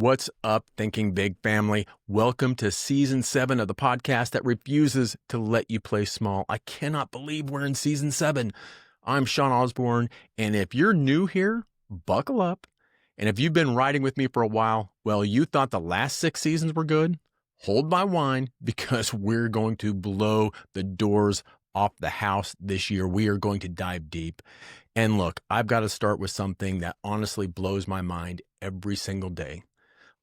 What's up, Thinking Big family? Welcome to season 7 of the podcast that refuses to let you play small. I cannot believe we're in season 7. I'm Sean Osborne, and if you're new here, buckle up. And if you've been riding with me for a while, well, you thought the last 6 seasons were good? Hold my wine, because we're going to blow the doors off the house this year. We are going to dive deep. And look, I've got to start with something that honestly blows my mind every single day.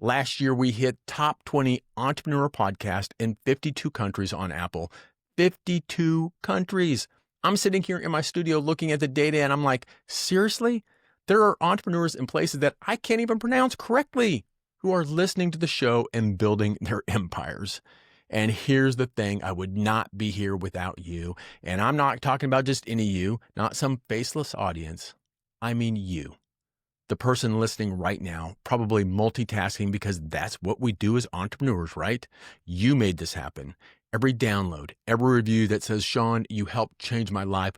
Last year, we hit top 20 entrepreneur podcast in 52 countries on Apple. 52 countries. I'm sitting here in my studio looking at the data and I'm like, seriously? There are entrepreneurs in places that I can't even pronounce correctly who are listening to the show and building their empires. And here's the thing, I would not be here without you. And I'm not talking about just any you, not some faceless audience. I mean you. The person listening right now, probably multitasking because that's what we do as entrepreneurs, right? You made this happen. Every download, every review that says, Sean, you helped change my life,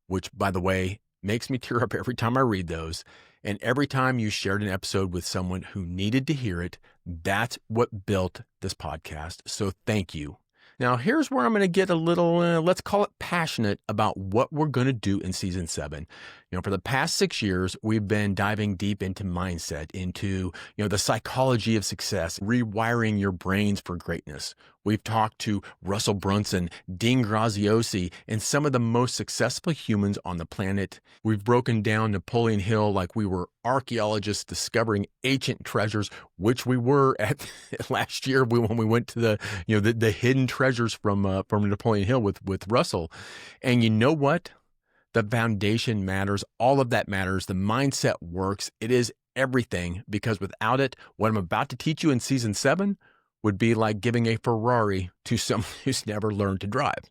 which, by the way, makes me tear up every time I read those. And every time you shared an episode with someone who needed to hear it, that's what built this podcast. So thank you. Now, here's where I'm going to get a little, let's call it passionate about what we're going to do in season 7. For the past 6 years, we've been diving deep into mindset, into, the psychology of success, rewiring your brains for greatness. We've talked to Russell Brunson, Dean Graziosi, and some of the most successful humans on the planet. We've broken down Napoleon Hill like we were archaeologists discovering ancient treasures, which we were at last year when we went to the hidden treasures from Napoleon Hill with Russell. And you know what? The foundation matters. All of that matters. The mindset works. It is everything, because without it, what I'm about to teach you in season 7 would be like giving a Ferrari to someone who's never learned to drive.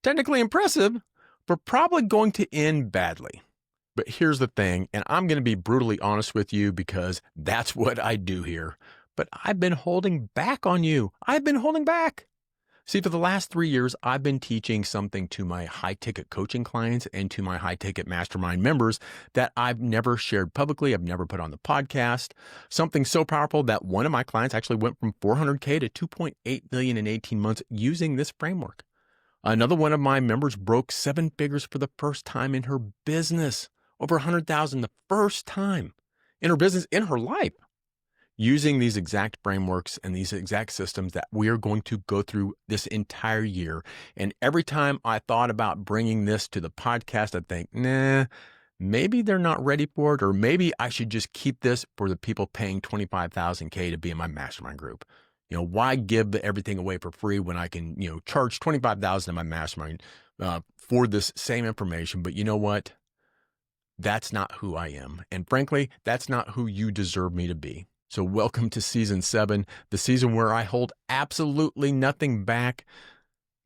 Technically impressive, but probably going to end badly. But here's the thing, and I'm going to be brutally honest with you because that's what I do here. But I've been holding back on you. I've been holding back. See, for the last 3 years, I've been teaching something to my high-ticket coaching clients and to my high-ticket mastermind members that I've never shared publicly. I've never put on the podcast. Something so powerful that one of my clients actually went from 400K to 2.8 million in 18 months using this framework. Another one of my members broke 7 figures for the first time in her business. Over 100,000 the first time in her business, in her life, using these exact frameworks and these exact systems that we are going to go through this entire year. And every time I thought about bringing this to the podcast, I think, nah, maybe they're not ready for it, or maybe I should just keep this for the people paying 25,000K to be in my mastermind group. Why give everything away for free when I can, charge 25,000 in my mastermind for this same information? But you know what? That's not who I am. And frankly, that's not who you deserve me to be. So welcome to season 7, the season where I hold absolutely nothing back.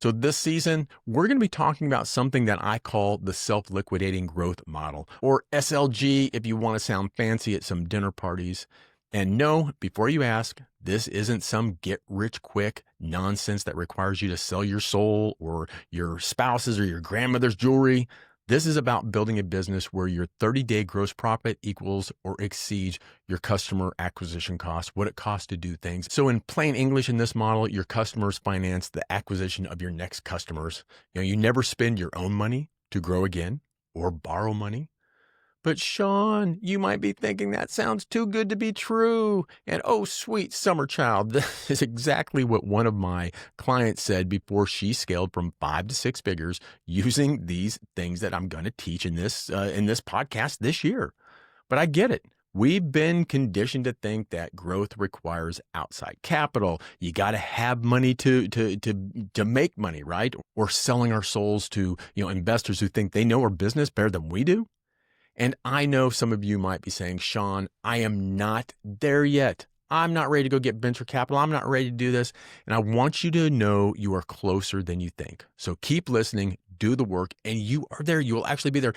So this season, we're going to be talking about something that I call the Self-Liquidating Growth model, or SLG if you want to sound fancy at some dinner parties. And no, before you ask, this isn't some get-rich-quick nonsense that requires you to sell your soul or your spouse's or your grandmother's jewelry. This is about building a business where your 30-day gross profit equals or exceeds your customer acquisition cost, what it costs to do things. So in plain English, in this model, your customers finance the acquisition of your next customers. You never spend your own money to grow again or borrow money. But Sean, you might be thinking that sounds too good to be true. And oh, sweet summer child, this is exactly what one of my clients said before she scaled from 5 to 6 figures using these things that I'm going to teach in this podcast this year. But I get it. We've been conditioned to think that growth requires outside capital. You got to have money to make money, right? Or selling our souls to investors who think they know our business better than we do. And I know some of you might be saying, Sean, I am not there yet. I'm not ready to go get venture capital. I'm not ready to do this. And I want you to know you are closer than you think. So keep listening, do the work, and you are there. You will actually be there.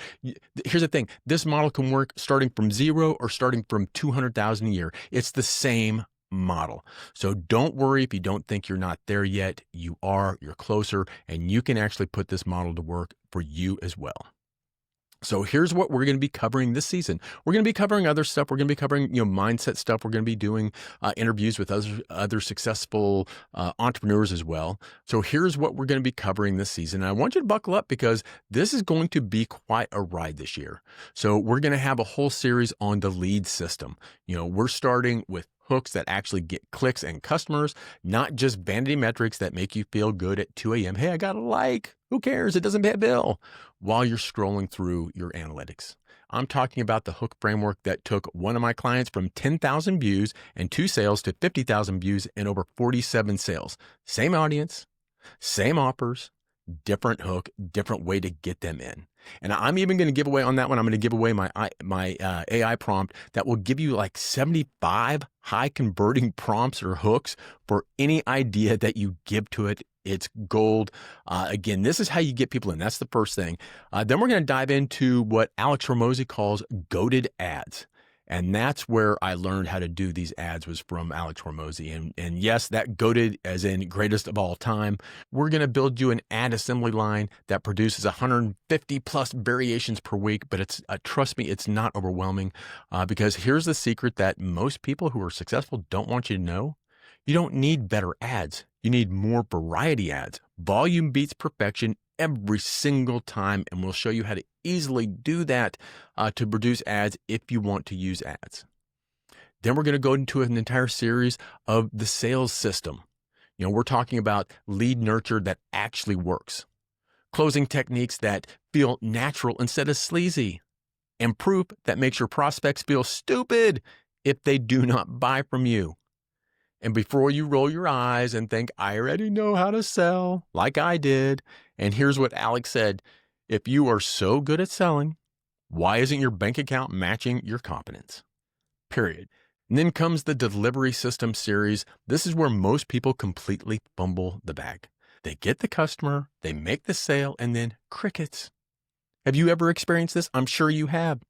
Here's the thing. This model can work starting from 0 or starting from 200,000 a year. It's the same model. So don't worry if you don't think you're not there yet. You are, you're closer, and you can actually put this model to work for you as well. So here's what we're going to be covering this season. We're going to be covering other stuff. We're going to be covering, mindset stuff. We're going to be doing interviews with other successful entrepreneurs as well. So here's what we're going to be covering this season. And I want you to buckle up because this is going to be quite a ride this year. So we're going to have a whole series on the lead system. We're starting with hooks that actually get clicks and customers, not just vanity metrics that make you feel good at 2 a.m. Hey, I got a like. Who cares? It doesn't pay a bill while you're scrolling through your analytics. I'm talking about the hook framework that took one of my clients from 10,000 views and 2 sales to 50,000 views and over 47 sales. Same audience, same offers, different hook, different way to get them in. And I'm even going to give away on that one. I'm going to give away my AI prompt that will give you like 75 high converting prompts or hooks for any idea that you give to it. It's gold. Again, this is how you get people in. That's the first thing. Then we're going to dive into what Alex Hormozi calls goated ads. And that's where I learned how to do these ads was from Alex Hormozi. And yes, that goated as in greatest of all time. We're going to build you an ad assembly line that produces 150 plus variations per week. But it's trust me, it's not overwhelming because here's the secret that most people who are successful don't want you to know. You don't need better ads. You need more variety ads. Volume beats perfection every single time. And we'll show you how to easily do that to produce ads if you want to use ads. Then we're going to go into an entire series of the sales system. We're talking about lead nurture that actually works, closing techniques that feel natural instead of sleazy, and proof that makes your prospects feel stupid if they do not buy from you. And before you roll your eyes and think, I already know how to sell like I did. And here's what Alex said. If you are so good at selling, why isn't your bank account matching your competence? Period. And then comes the delivery system series. This is where most people completely fumble the bag. They get the customer, they make the sale, and then crickets. Have you ever experienced this? I'm sure you have.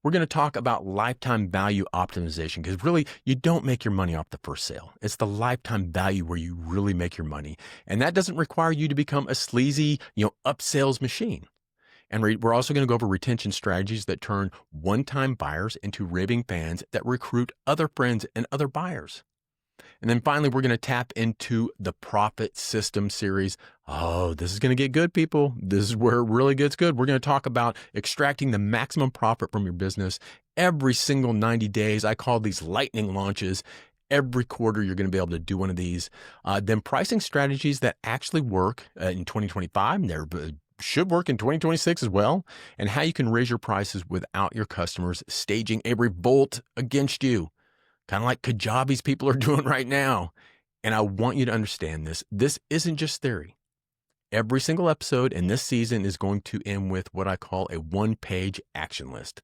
We're going to talk about lifetime value optimization because really you don't make your money off the first sale. It's the lifetime value where you really make your money. And that doesn't require you to become a sleazy, upsales machine. And we're also going to go over retention strategies that turn one-time buyers into raving fans that recruit other friends and other buyers. And then finally, we're going to tap into the profit system series. Oh, this is going to get good, people. This is where it really gets good. We're going to talk about extracting the maximum profit from your business every single 90 days. I call these lightning launches. Every quarter, you're going to be able to do one of these. Then pricing strategies that actually work in 2025. And they're should work in 2026 as well, and how you can raise your prices without your customers staging a revolt against you. Kind of like Kajabi's people are doing right now. And I want you to understand this. This isn't just theory. Every single episode in this season is going to end with what I call a one-page action list.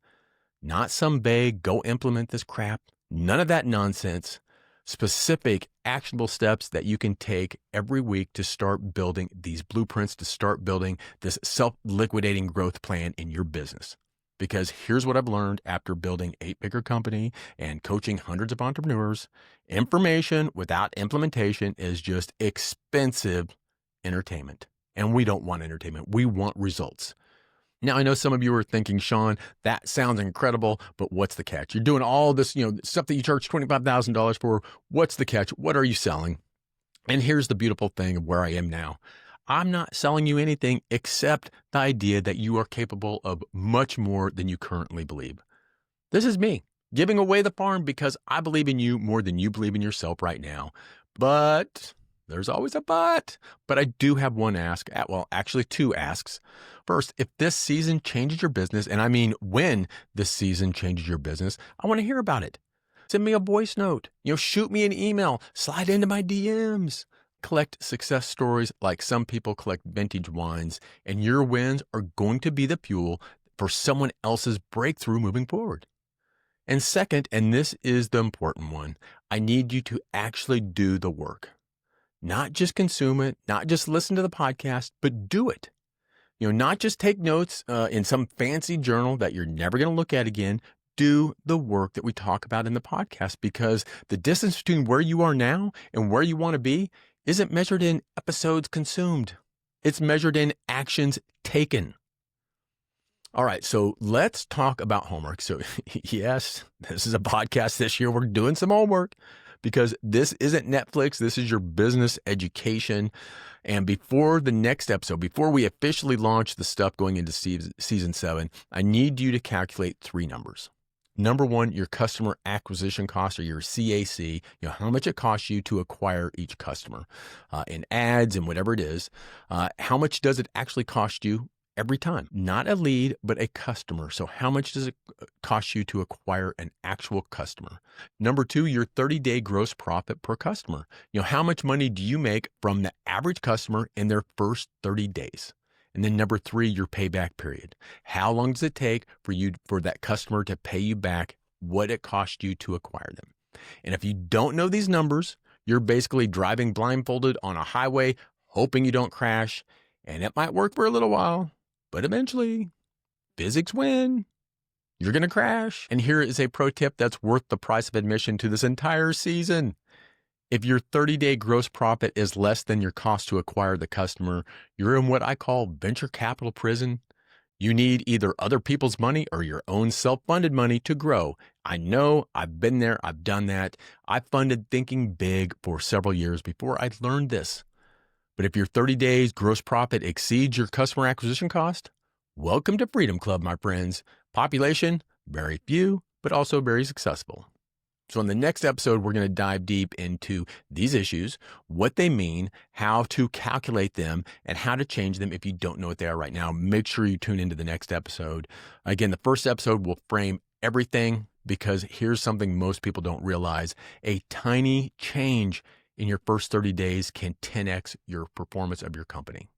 Not some vague, go implement this crap. None of that nonsense. Specific, actionable steps that you can take every week to start building these blueprints, to start building this self-liquidating growth plan in your business. Because here's what I've learned after building 8-figure company and coaching hundreds of entrepreneurs. Information without implementation is just expensive entertainment. And we don't want entertainment. We want results. Now, I know some of you are thinking, Sean, that sounds incredible, but what's the catch? You're doing all this, stuff that you charge $25,000 for. What's the catch? What are you selling? And here's the beautiful thing of where I am now. I'm not selling you anything except the idea that you are capable of much more than you currently believe. This is me giving away the farm because I believe in you more than you believe in yourself right now. But there's always a but. But I do have one ask. Well, actually 2 asks. First, if this season changes your business, and I mean when this season changes your business, I want to hear about it. Send me a voice note. Shoot me an email. Slide into my DMs. Collect success stories like some people collect vintage wines, and your wins are going to be the fuel for someone else's breakthrough moving forward. And second, and this is the important one, I need you to actually do the work. Not just consume it, not just listen to the podcast, but do it. Not just take notes in some fancy journal that you're never going to look at again. Do the work that we talk about in the podcast, because the distance between where you are now and where you want to be isn't measured in episodes consumed. It's measured in actions taken. All right, so let's talk about homework. So, yes, this is a podcast this year. We're doing some homework because this isn't Netflix. This is your business education. And before the next episode, before we officially launch the stuff going into season 7, I need you to calculate 3 numbers. Number 1, your customer acquisition cost, or your CAC, how much it costs you to acquire each customer in ads and whatever it is. How much does it actually cost you every time? Not a lead, but a customer. So how much does it cost you to acquire an actual customer? Number 2, your 30-day gross profit per customer. How much money do you make from the average customer in their first 30 days? And then number 3, your payback period. How long does it take for that customer to pay you back what it cost you to acquire them? And if you don't know these numbers, you're basically driving blindfolded on a highway, hoping you don't crash. And it might work for a little while, but eventually, physics win. You're going to crash. And here is a pro tip that's worth the price of admission to this entire season. If your 30-day gross profit is less than your cost to acquire the customer, you're in what I call venture capital prison. You need either other people's money or your own self-funded money to grow. I know, I've been there, I've done that. I funded thinking big for several years before I learned this. But if your 30 days gross profit exceeds your customer acquisition cost, welcome to Freedom Club, my friends. Population, very few, but also very successful. So in the next episode, we're going to dive deep into these issues, what they mean, how to calculate them, and how to change them if you don't know what they are right now. Make sure you tune into the next episode. Again, the first episode will frame everything, because here's something most people don't realize. A tiny change in your first 30 days can 10x your performance of your company.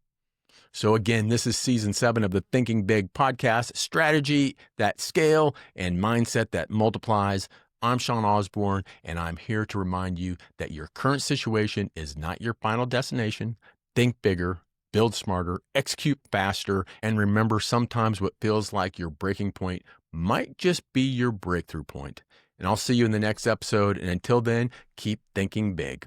So again, this is season 7 of the Thinking Big podcast, strategy that scale and mindset that multiplies. I'm Sean Osborne, and I'm here to remind you that your current situation is not your final destination. Think bigger, build smarter, execute faster, and remember, sometimes what feels like your breaking point might just be your breakthrough point. And I'll see you in the next episode. And until then, keep thinking big.